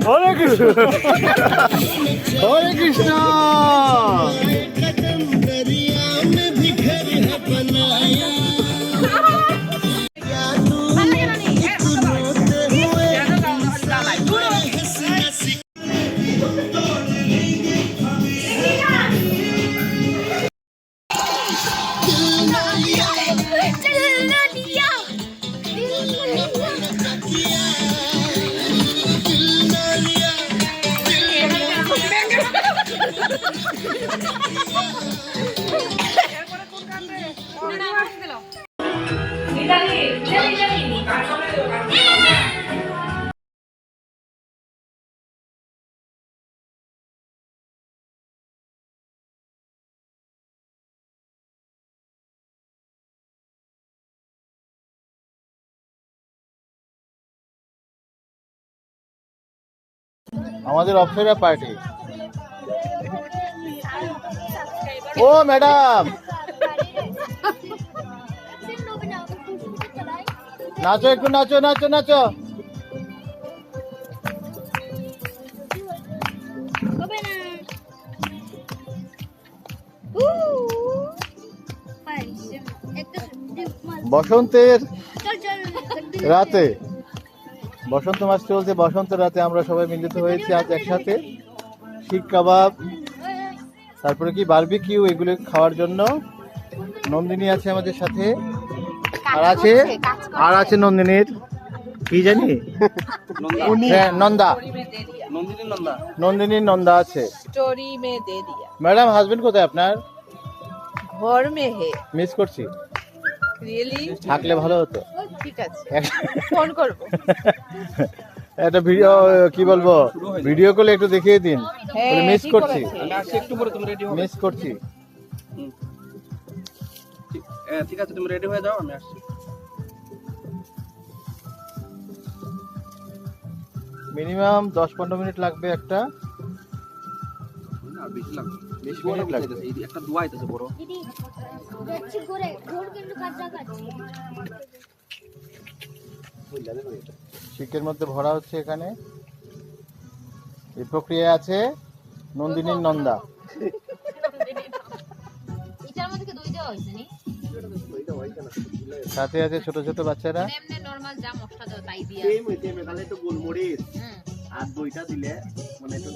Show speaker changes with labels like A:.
A: হরে কৃষ্ণ হরে কৃষ্ণ আমাদের অপসরা পার্টি। ও ম্যাডাম নাচো, একটু নাচো নাচো নাচো। বসন্তের রাতে, বসন্ত মাস চলছে, বসন্ত রাতে আমরা সবাই মিলিত হয়েছি আজ একসাথে শিক কাবাব, তারপরে কি বারবিকিউ, এগুলো খাওয়ার জন্য। নন্দিনী আছে আমাদের সাথে, আর আছে নন্দিনীর কি জানি নন্দা, নন্দিনীর নন্দা আছে। ম্যাডাম হাজবেন্ড কোথায় আপনার?
B: ঘর মে হে।
A: মিস করছি,
B: রিয়েলি
A: থাকলে ভালো হতো।
B: ঠিক আছে, ফোন করব।
A: একটা ভিডিও কি বলবো, ভিডিও কলে একটু দেখিয়ে দিন। মিস করছি,
C: একটু পরে তুমি রেডি হবে।
A: মিস করছি।
C: ঠিক আছে, তুমি রেডি হয়ে যাও, আমি আসছি।
A: মিনিমাম 10-15 মিনিট লাগবে একটা।
C: না বেশি লাগবে,
A: 20 মিনিট লাগবে।
C: এই একটা দোয়া আইতাছে বড়।
D: দিদি যাচ্ছি করে ঘোর কিন্তু কাজা কাটছি।
A: শিকের মধ্যে ভরা হচ্ছে এখানে। এই প্রক্রিয়া আছে নন্দিনীর নন্দা।
D: এটার মধ্যে কি দই দেওয়া হইছে নি?
A: সাথে আছে ছোট ছোট বাচ্চারা।
D: এমনি নরমাল যা মশলা দাও তাই দিয়া।
C: এই মেতে মেকালে তো গোলমরিচ আর দইটা দিলে মানে একটু